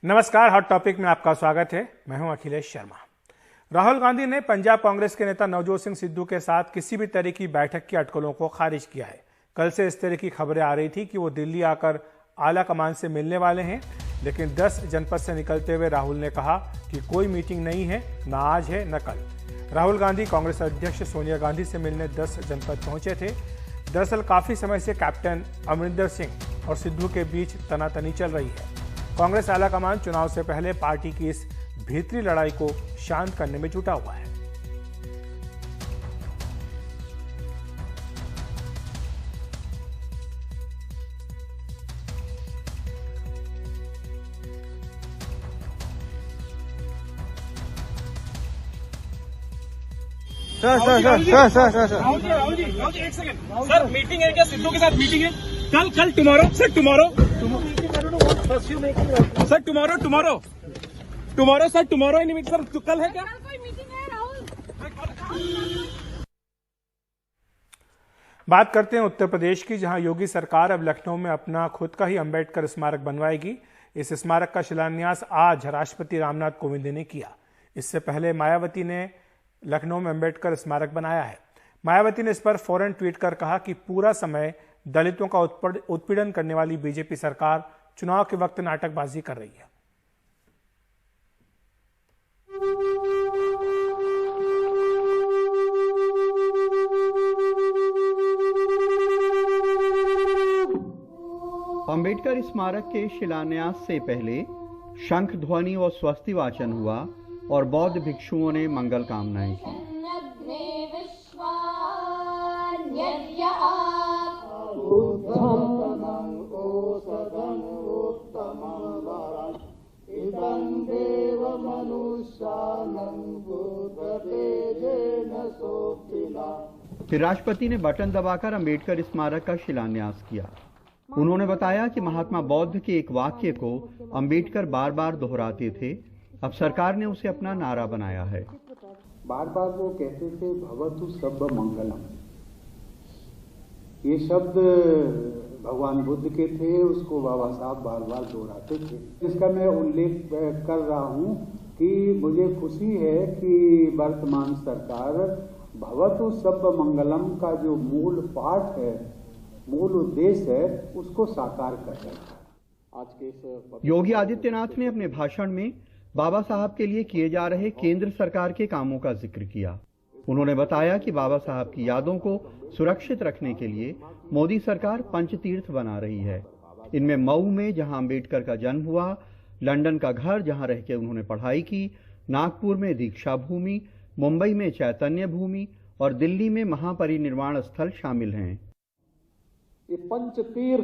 नमस्कार, hot topic में आपका स्वागत है। मैं हूं अखिलेश शर्मा। राहुल गांधी ने पंजाब कांग्रेस के नेता नवजोत सिंह सिद्धू के साथ किसी भी तरह की बैठक की अटकलों को खारिज किया है। कल से इस तरह की खबरें आ रही थी कि वो दिल्ली आकर आला कमान से मिलने वाले हैं, लेकिन 10 जनपद से निकलते हुए राहुल ने कहा कि कोई मीटिंग नहीं है, न आज है न कल। राहुल गांधी कांग्रेस अध्यक्ष सोनिया गांधी से मिलने 10 जनपद पहुंचे थे। दरअसल काफी समय से कैप्टन अमरिंदर सिंह और सिद्धू के बीच तनातनी चल रही है। कांग्रेस आलाकमान चुनाव से पहले पार्टी की इस भीतरी लड़ाई को शांत करने में जुटा हुआ है। राहुल जी एक सेकंड सर, मीटिंग है क्या? सिद्धू के साथ मीटिंग है कल टुमारो सर, टुमारो नहीं सर, कल है क्या? कोई मीटिंग है राहुल? बात करते हैं उत्तर प्रदेश की, जहां योगी सरकार अब लखनऊ में अपना खुद का ही अंबेडकर स्मारक बनवाएगी। इस स्मारक का शिलान्यास आज राष्ट्रपति रामनाथ कोविंद ने किया। इससे पहले मायावती ने लखनऊ में अंबेडकर स्मारक बनाया है। मायावती ने इस पर फौरन ट्वीट कर कहा कि पूरा समय दलितों का उत्पीड़न करने वाली बीजेपी सरकार चुनाव के वक्त नाटकबाजी कर रही है। अंबेडकर स्मारक के शिलान्यास से पहले शंख ध्वनि और स्वस्ति वाचन हुआ और बौद्ध भिक्षुओं ने मंगल कामनाएं की। फिर राष्ट्रपति ने बटन दबाकर अंबेडकर स्मारक का शिलान्यास किया। उन्होंने बताया कि महात्मा बौद्ध के एक वाक्य को अंबेडकर बार बार दोहराते थे। अब सरकार ने उसे अपना नारा बनाया है। बार बार वो कहते थे भवतु सब्ब मंगलम। ये शब्द भगवान बुद्ध के थे, उसको बाबा साहब बार बार दोहराते थे। जिसका मैं उल्लेख कर रहा हूं कि मुझे खुशी है कि वर्तमान सरकार भवतु सब्ब मंगलम का जो मूल पाठ है, मूल उद्देश्य है, उसको साकार कर रहे हैं। आज के इस योगी आदित्यनाथ ने अपने भाषण में बाबा साहब के लिए किए जा रहे केंद्र सरकार के कामों का जिक्र किया। उन्होंने बताया कि बाबा साहब की यादों को सुरक्षित रखने के लिए मोदी सरकार पंचतीर्थ बना रही है। इनमें मऊ में जहां अंबेडकर का जन्म हुआ, लंदन का घर जहां रह के उन्होंने पढ़ाई की, नागपुर में दीक्षा भूमि, मुंबई में चैतन्य भूमि और दिल्ली में महापरिनिर्वाण स्थल शामिल हैं। ये पंचतीर्थ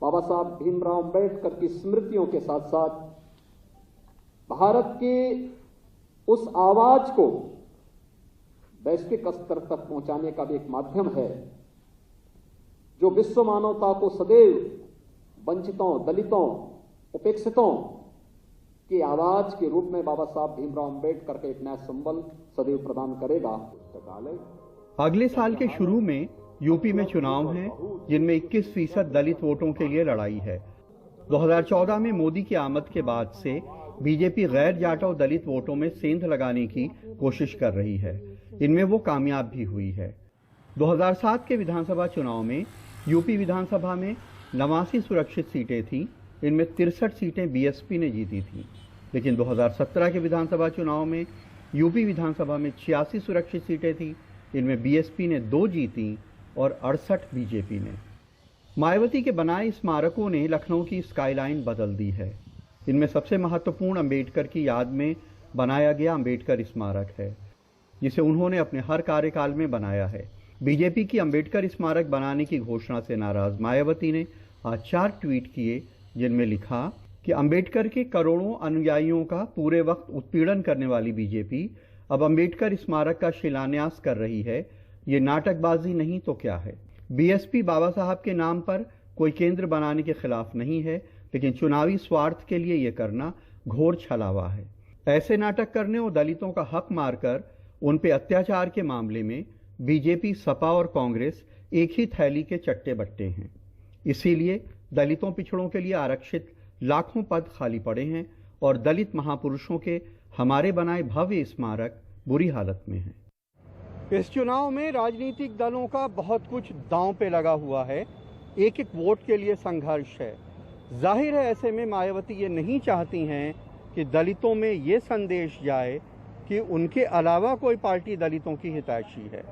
बाबा साहब भीमराव अंबेडकर की स्मृतियों के साथ साथ भारत की उस आवाज को वैश्विक स्तर तक पहुंचाने का भी एक माध्यम है, जो विश्व मानवता को सदैव वंचितों, दलितों, उपेक्षितों की आवाज के रूप में बाबा साहब भीमराव अंबेडकर का एक नया संबल सदैव प्रदान करेगा। अगले साल के शुरू में यूपी में चुनाव हैं, जिनमें 21% दलित वोटों के लिए लड़ाई है। 2014 में मोदी की आमद के बाद से बीजेपी गैर जाटव दलित वोटों में सेंध लगाने की कोशिश कर रही है। इनमें वो कामयाब भी हुई है। 2007 के विधानसभा चुनाव में यूपी विधानसभा में 89 सुरक्षित सीटें थीं। इनमें 63 सीटें बीएसपी ने जीती थीं। लेकिन 2017 के विधानसभा चुनाव में यूपी विधानसभा में 86 सुरक्षित सीटें थीं। इनमें बीएसपी ने 2 जीती और 68 बीजेपी ने। मायावती के बनाए स्मारकों ने लखनऊ की स्काईलाइन बदल दी है। इनमें सबसे महत्वपूर्ण अंबेडकर की याद में बनाया गया अंबेडकर स्मारक है, जिसे उन्होंने अपने हर कार्यकाल में बनाया है। बीजेपी की अंबेडकर स्मारक बनाने की घोषणा से नाराज मायावती ने आज 4 ट्वीट किए, जिनमें लिखा कि अंबेडकर के करोड़ों अनुयायियों का पूरे वक्त उत्पीड़न करने वाली बीजेपी अब अंबेडकर स्मारक का शिलान्यास कर रही है। ये नाटकबाजी नहीं तो क्या है। बीएसपी बाबा साहब के नाम पर कोई केंद्र बनाने के खिलाफ नहीं है, लेकिन चुनावी स्वार्थ के लिए यह करना घोर छलावा है। ऐसे नाटक करने और दलितों का हक मारकर उन पे अत्याचार के मामले में बीजेपी, सपा और कांग्रेस एक ही थैली के चट्टे बट्टे हैं। इसीलिए दलितों, पिछड़ों के लिए आरक्षित लाखों पद खाली पड़े हैं और दलित महापुरुषों के हमारे बनाए भव्य स्मारक बुरी हालत में हैं। इस चुनाव में राजनीतिक दलों का बहुत कुछ दांव पे लगा हुआ है। एक एक वोट के लिए संघर्ष है। जाहिर है ऐसे में मायावती ये नहीं चाहती हैं कि दलितों में ये संदेश जाए कि उनके अलावा कोई पार्टी दलितों की हितैषी है।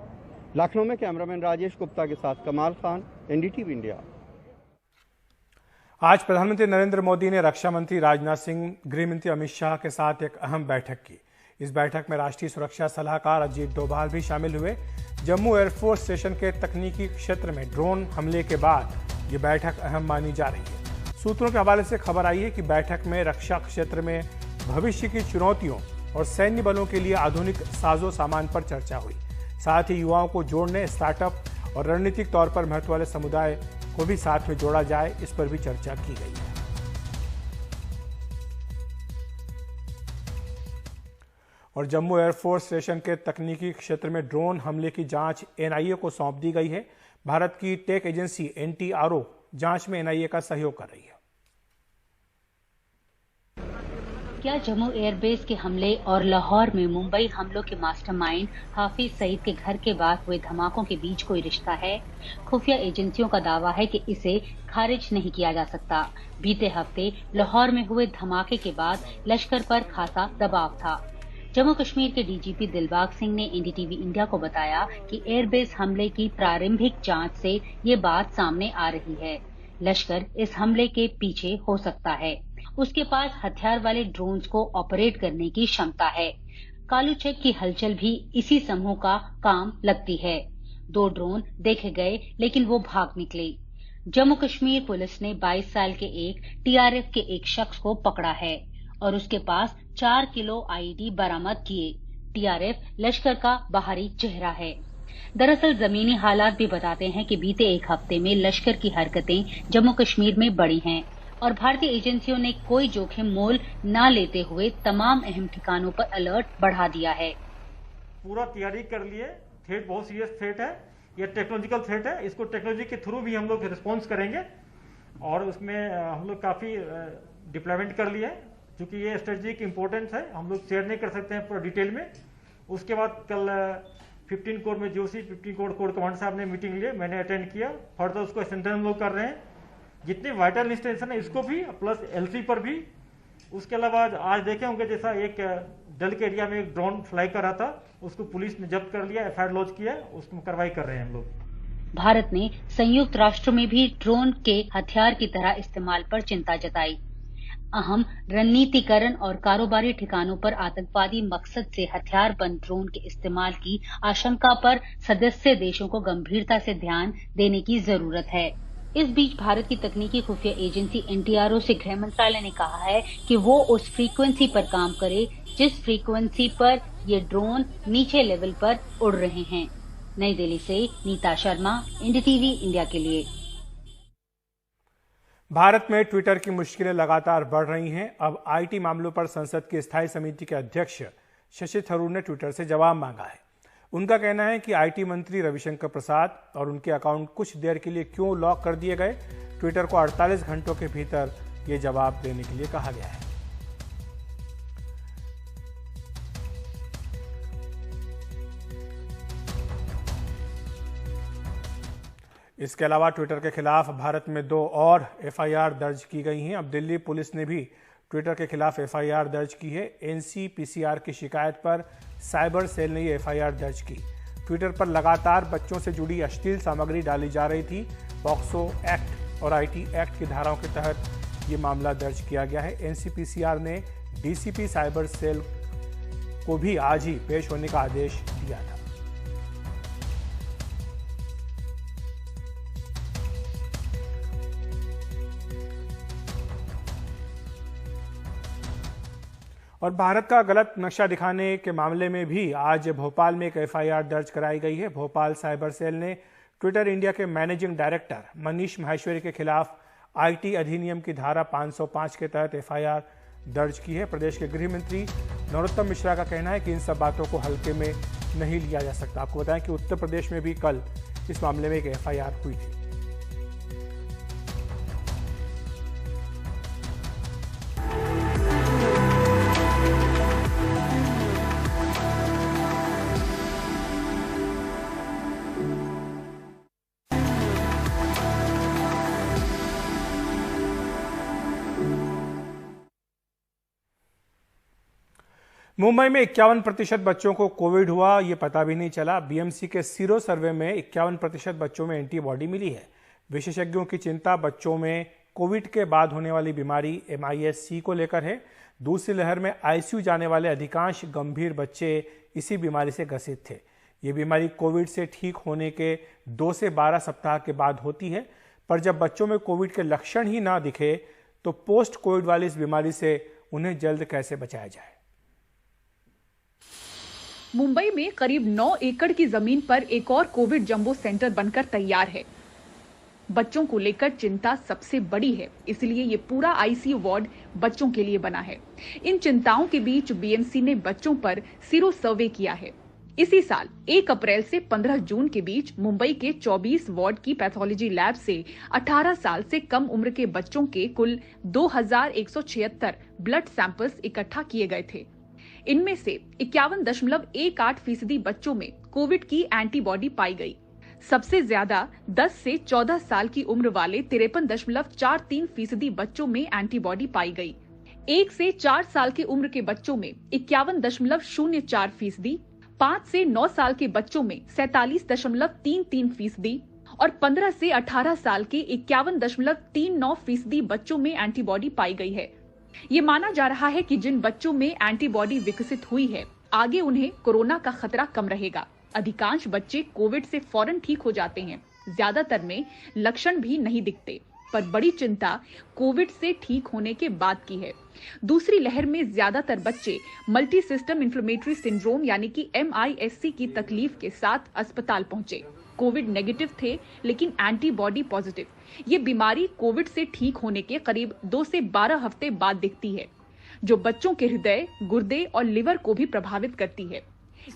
लखनऊ में कैमरामैन राजेश गुप्ता के साथ कमाल खान, एनडीटीवी इंडिया। आज प्रधानमंत्री नरेंद्र मोदी ने रक्षा मंत्री राजनाथ सिंह, गृह मंत्री अमित शाह के साथ एक अहम बैठक की। इस बैठक में राष्ट्रीय सुरक्षा सलाहकार अजीत डोभाल भी शामिल हुए। जम्मू एयरफोर्स स्टेशन के तकनीकी क्षेत्र में ड्रोन हमले के बाद ये बैठक अहम मानी जा रही है। सूत्रों के हवाले से खबर आई है कि बैठक में रक्षा क्षेत्र में भविष्य की चुनौतियों और सैन्य बलों के लिए आधुनिक साजो सामान पर चर्चा हुई। साथ ही युवाओं को जोड़ने, स्टार्टअप और रणनीतिक तौर पर महत्व वाले समुदाय को भी साथ में जोड़ा जाए, इस पर भी चर्चा की गई है। और जम्मू एयरफोर्स स्टेशन के तकनीकी क्षेत्र में ड्रोन हमले की जांच एनआईए को सौंप दी गई है। भारत की टेक एजेंसी एनटीआरओ जांच में एनआईए का सहयोग कर रही है। क्या जम्मू एयरबेस के हमले और लाहौर में मुंबई हमलों के मास्टरमाइंड हाफिज सईद के घर के बाद हुए धमाकों के बीच कोई रिश्ता है? खुफिया एजेंसियों का दावा है कि इसे खारिज नहीं किया जा सकता। बीते हफ्ते लाहौर में हुए धमाके के बाद लश्कर पर खासा दबाव था। जम्मू कश्मीर के डीजीपी दिलबाग सिंह ने एनडीटीवी इंडिया को बताया कि एयरबेस हमले की प्रारंभिक जांच से ये बात सामने आ रही है। लश्कर इस हमले के पीछे हो सकता है। उसके पास हथियार वाले ड्रोन्स को ऑपरेट करने की क्षमता है। कालू चेक की हलचल भी इसी समूह का काम लगती है। 2 ड्रोन देखे गए लेकिन वो भाग निकले। जम्मू कश्मीर पुलिस ने 22 साल के एक टीआरएफ के एक शख्स को पकड़ा है और उसके पास 4 किलो आईईडी बरामद किए। टीआरएफ लश्कर का बाहरी चेहरा है। दरअसल जमीनी हालात भी बताते हैं कि बीते एक हफ्ते में लश्कर की हरकतें जम्मू कश्मीर में बढ़ी हैं और भारतीय एजेंसियों ने कोई जोखिम मोल न लेते हुए तमाम अहम ठिकानों पर अलर्ट बढ़ा दिया है। पूरा तैयारी कर लिए। थ्रेट बहुत सीरियस थ्रेट है, ये टेक्नोलॉजिकल थ्रेट है। इसको टेक्नोलॉजी के थ्रू भी हम लोग रिस्पॉन्स करेंगे और उसमें हम लोग काफी डिप्लॉयमेंट कर लिए है। क्योंकि ये स्ट्रेटेजिक इंपॉर्टेंस है, हम लोग शेयर नहीं कर सकते हैं पूरा डिटेल में। उसके बाद कल 15 कोर में जोशी 15 कोर कमांडर साहब ने मीटिंग लिए, मैंने अटेंड किया। फर्दर उसको स्ट्रेंथन हम लोग कर रहे हैं। जितने वाइटल इंस्टेंशन है इसको भी, प्लस एलसी पर भी। उसके अलावा आज देखे होंगे जैसा एक डल के एरिया में एक ड्रोन फ्लाई कर रहा था, उसको पुलिस ने जब्त कर लिया, एफआईआर लॉन्च किया, उसको कार्रवाई कर रहे हैं हम लोग। भारत ने संयुक्त राष्ट्र में भी ड्रोन के हथियार की तरह इस्तेमाल पर चिंता जताई। अहम रणनीतिकरण और कारोबारी ठिकानों पर आतंकवादी मकसद से हथियार बंद ड्रोन के इस्तेमाल की आशंका पर सदस्य देशों को गंभीरता से ध्यान देने की जरूरत है। इस बीच भारत की तकनीकी खुफिया एजेंसी एनटीआरओ से गृह मंत्रालय ने कहा है कि वो उस फ्रीक्वेंसी पर काम करे जिस फ्रीक्वेंसी पर ये ड्रोन नीचे लेवल पर उड़ रहे हैं। नई दिल्ली से नीता शर्मा, एनडीटीवी इंडिया के लिए। भारत में ट्विटर की मुश्किलें लगातार बढ़ रही हैं। अब आईटी मामलों पर संसद की स्थायी समिति के अध्यक्ष शशि थरूर ने ट्विटर से जवाब मांगा है। उनका कहना है कि आईटी मंत्री रविशंकर प्रसाद और उनके अकाउंट कुछ देर के लिए क्यों लॉक कर दिए गए। ट्विटर को 48 घंटों के भीतर ये जवाब देने के लिए कहा गया है। इसके अलावा ट्विटर के खिलाफ भारत में 2 और एफआईआर दर्ज की गई हैं। अब दिल्ली पुलिस ने भी ट्विटर के खिलाफ एफआईआर दर्ज की है। एनसीपीसीआर की शिकायत पर साइबर सेल ने ये एफआईआर दर्ज की। ट्विटर पर लगातार बच्चों से जुड़ी अश्लील सामग्री डाली जा रही थी। पॉक्सो एक्ट और आईटी एक्ट की धाराओं के तहत ये मामला दर्ज किया गया है। एनसीपीसीआर ने डीसीपी साइबर सेल को भी आज ही पेश होने का आदेश दिया था। और भारत का गलत नक्शा दिखाने के मामले में भी आज भोपाल में एक एफआईआर दर्ज कराई गई है। भोपाल साइबर सेल ने ट्विटर इंडिया के मैनेजिंग डायरेक्टर मनीष माहेश्वरी के खिलाफ आईटी अधिनियम की धारा 505 के तहत एफआईआर दर्ज की है। प्रदेश के गृह मंत्री नरोत्तम मिश्रा का कहना है कि इन सब बातों को हल्के में नहीं लिया जा सकता। आपको बताएं कि उत्तर प्रदेश में भी कल इस मामले में एक एफआईआर हुई थी। मुंबई में 51% बच्चों को कोविड हुआ, ये पता भी नहीं चला। बीएमसी के सीरो सर्वे में 51% बच्चों में एंटीबॉडी मिली है। विशेषज्ञों की चिंता बच्चों में कोविड के बाद होने वाली बीमारी MIS-C को लेकर है। दूसरी लहर में आईसीयू जाने वाले अधिकांश गंभीर बच्चे इसी बीमारी से ग्रसित थे। ये बीमारी कोविड से ठीक होने के 2 से 12 सप्ताह के बाद होती है, पर जब बच्चों में कोविड के लक्षण ही ना दिखे तो पोस्ट कोविड वाली इस बीमारी से उन्हें जल्द कैसे बचाया जाए। मुंबई में करीब 9 एकड़ की जमीन पर एक और कोविड जंबो सेंटर बनकर तैयार है। बच्चों को लेकर चिंता सबसे बड़ी है, इसलिए ये पूरा आईसीयू वार्ड बच्चों के लिए बना है। इन चिंताओं के बीच बीएमसी ने बच्चों पर सीरो सर्वे किया है। इसी साल 1 अप्रैल से 15 जून के बीच मुंबई के 24 वार्ड की पैथोलॉजी लैब से 18 साल से कम उम्र के बच्चों के कुल 2176 ब्लड सैंपल्स इकट्ठा किए गए थे। इनमें से 51.18% बच्चों में कोविड की एंटीबॉडी पाई गई। सबसे ज्यादा 10 से 14 साल की उम्र वाले 53.43% बच्चों में एंटीबॉडी पाई गई। 1 से 4 साल की उम्र के बच्चों में 51.04%, 5 से 9 साल के बच्चों में 47.33% और 15 से 18 साल के 51.39% बच्चों में एंटीबॉडी पाई गई है। ये माना जा रहा है कि जिन बच्चों में एंटीबॉडी विकसित हुई है, आगे उन्हें कोरोना का खतरा कम रहेगा। अधिकांश बच्चे कोविड से फौरन ठीक हो जाते हैं, ज्यादातर में लक्षण भी नहीं दिखते, पर बड़ी चिंता कोविड से ठीक होने के बाद की है। दूसरी लहर में ज्यादातर बच्चे मल्टी सिस्टम इन्फ्लेमेटरी सिंड्रोम यानी कि MIS-C की तकलीफ के साथ अस्पताल पहुंचे। कोविड नेगेटिव थे लेकिन एंटीबॉडी पॉजिटिव। ये बीमारी कोविड से ठीक होने के करीब 2 से 12 हफ्ते बाद दिखती है, जो बच्चों के हृदय, गुर्दे और लिवर को भी प्रभावित करती है।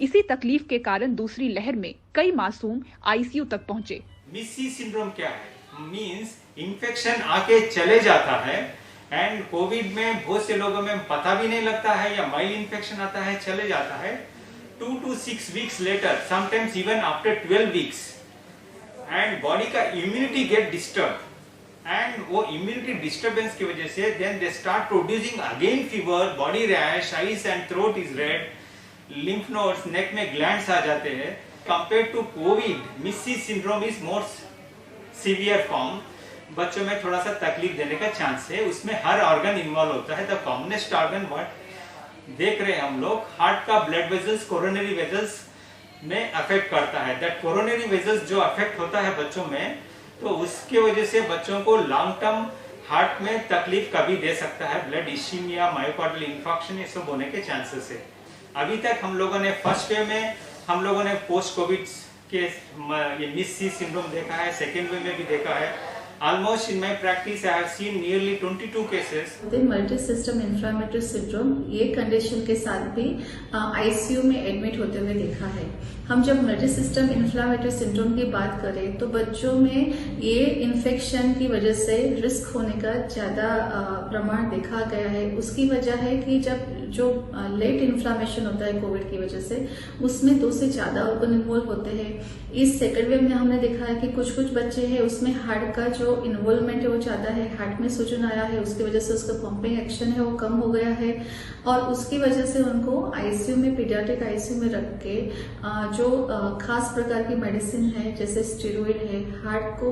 इसी तकलीफ के कारण दूसरी लहर में कई मासूम आईसीयू तक पहुंचे। MIS-C सिंड्रोम क्या है? मींस इन्फेक्शन आके चले जाता है एंड कोविड में बहुत से लोगों में पता भी नहीं लगता है या माइल्ड इन्फेक्शन आता है, चले जाता है। 2 to 6 weeks later, sometimes even after 12 weeks, and body का immunity get disturbed, and वो immunity disturbance की वजह से then they start producing again fever, body rash, eyes and throat is red, lymph nodes, neck में glands आ जाते हैं। Compared to COVID, MIS-C syndrome is more severe form। बच्चों में थोड़ा सा तकलीफ देने का चांस है, उसमें हर ऑर्गन इन्वॉल्व होता है। द कॉमनेस्ट ऑर्गन व्हाट देख रहे हैं हम लोग, हार्ट का ब्लड वेजल्स, कोरोनरी वेजल्स में अफेक्ट करता है। दैट कोरोनरी वेजल्स जो अफेक्ट होता है बच्चों में, तो उसके वजह से बच्चों को लॉन्ग टर्म हार्ट में तकलीफ कभी दे सकता है। ब्लड इश्मीमिया, मायोकार्डियल इंफार्क्शन, ये सब होने के चांसेस है। अभी तक हम लोगों ने फर्स्ट वेव में हम लोगों ने पोस्ट कोविड के ये MIS-C सिंड्रोम देखा है, सेकेंड वेव में भी देखा है। Almost in my practice, I have seen nearly 22 cases. Multi system inflammatory syndrome ये कंडीशन के साथ भी आईसीयू में एडमिट होते हुए देखा है। हम जब मल्टी सिस्टम इन्फ्लेमेटरी सिंड्रोम की बात करें तो बच्चों में ये इन्फेक्शन की वजह से रिस्क होने का ज्यादा प्रमाण देखा गया है। उसकी वजह है कि जब जो लेट इन्फ्लामेशन होता है कोविड की वजह से, उसमें 2 से ज्यादा ऑर्गन इन्वॉल्व होते हैं। इस सेकेंड वेव में हमने देखा है कि कुछ बच्चे हैं उसमें हार्ट का जो इन्वॉल्वमेंट है वो ज्यादा है, हार्ट में सूजन आया है, उसकी वजह से उसका पंपिंग एक्शन है वो कम हो गया है और उसकी वजह से उनको आईसीयू में, पीडियाट्रिक आईसीयू में रख के जो खास प्रकार की मेडिसिन है जैसे स्टेरॉइड है, हार्ट को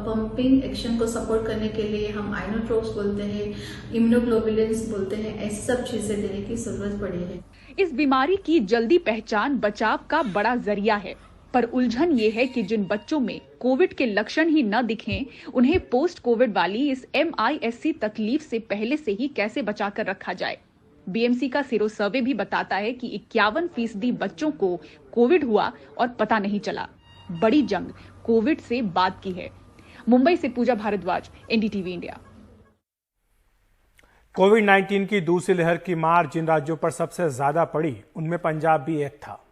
पंपिंग एक्शन को सपोर्ट करने के लिए हम आइनोट्रोप्स बोलते हैं, इम्यूनोग्लोबुलिन्स बोलते हैं, ऐसी सब चीजें देने की जरूरत पड़ी है। इस बीमारी की जल्दी पहचान बचाव का बड़ा जरिया है, पर उलझन ये है कि जिन बच्चों में कोविड के लक्षण ही न दिखें, उन्हें पोस्ट कोविड वाली इस MIS-C तकलीफ से पहले से ही कैसे बचाकर रखा जाए। बीएमसी का सीरो सर्वे भी बताता है कि 51% बच्चों को कोविड हुआ और पता नहीं चला। बड़ी जंग कोविड से बाद की है। मुंबई से पूजा भारद्वाज, NDTV इंडिया। कोविड-19 की दूसरी लहर की मार जिन राज्यों पर सबसे ज्यादा पड़ी, उनमें पंजाब भी एक था।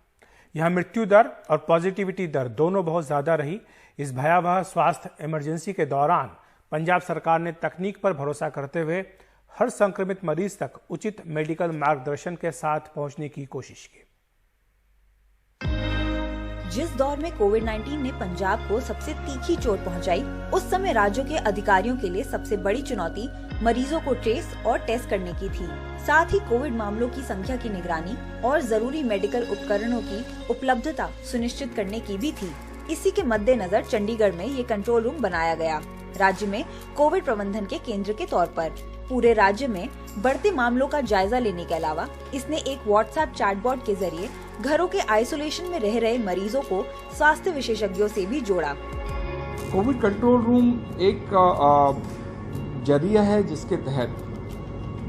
यहां मृत्यु दर और पॉजिटिविटी दर दोनों बहुत ज्यादा रही। इस भयावह स्वास्थ्य इमरजेंसी के दौरान पंजाब सरकार ने तकनीक पर भरोसा करते हुए हर संक्रमित मरीज तक उचित मेडिकल मार्गदर्शन के साथ पहुंचने की कोशिश की। जिस दौर में कोविड-19 ने पंजाब को सबसे तीखी चोट पहुंचाई, उस समय राज्यों के अधिकारियों के लिए सबसे बड़ी चुनौती मरीजों को ट्रेस और टेस्ट करने की थी। साथ ही कोविड मामलों की संख्या की निगरानी और जरूरी मेडिकल उपकरणों की उपलब्धता सुनिश्चित करने की भी थी। इसी के मद्देनजर चंडीगढ़ में ये कंट्रोल रूम बनाया गया, राज्य में कोविड प्रबंधन के केंद्र के तौर पर। पूरे राज्य में बढ़ते मामलों का जायजा लेने के अलावा इसने एक व्हाट्सएप चैटबॉट के जरिए घरों के आइसोलेशन में रह रहे मरीजों को स्वास्थ्य विशेषज्ञों से भी जोड़ा। कोविड कंट्रोल रूम एक जरिया है जिसके तहत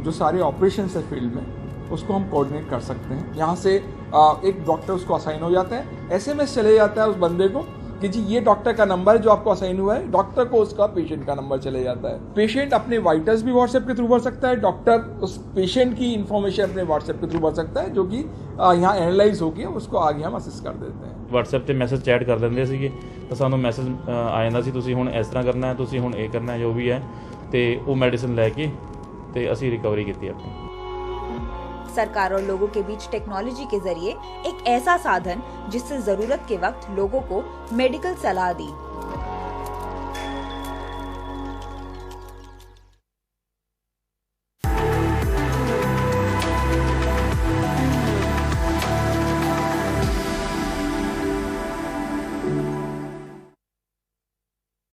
जो सारे ऑपरेशन है फील्ड में उसको हम कोऑर्डिनेट कर सकते हैं। यहाँ से एक डॉक्टर उसको असाइन हो जाता है, एसएमएस चले जाता है उस बंदे को कि जी ये डॉक्टर का नंबर है जो आपको असाइन हुआ है, डॉक्टर को उसका पेशेंट का नंबर चले जाता है। पेशेंट अपने वाइटल्स भी व्हाट्सएप के थ्रू भर सकता है, डॉक्टर उस पेशेंट की इन्फॉर्मेशन अपने व्हाट्सएप के थ्रू भर सकता है, जो कि यहाँ एनालाइज होगी, उसको आगे हम असिस्ट कर देते हैं। WhatsApp ਤੇ ਮੈਸੇਜ ਚੈਟ ਕਰ ਦਿੰਦੇ ਸੀਗੇ ਤਾਂ ਸਾਨੂੰ ਮੈਸੇਜ ਆ ਜਾਂਦਾ ਸੀ ਤੁਸੀਂ ਹੁਣ ਇਸ ਤਰ੍ਹਾਂ ਕਰਨਾ ਹੈ, ਤੁਸੀਂ ਹੁਣ ਇਹ ਕਰਨਾ ਹੈ, ਜੋ ਵੀ ਹੈ ਤੇ ਉਹ ਮੈਡੀਸਿਨ ਲੈ ਕੇ ਤੇ ਅਸੀਂ ਰਿਕਵਰੀ ਕੀਤੀ ਆਪਣੀ। सरकार और लोगों के बीच टेक्नोलॉजी के जरिए एक ऐसा साधन जिससे जरूरत के वक्त लोगों को मेडिकल सलाह दी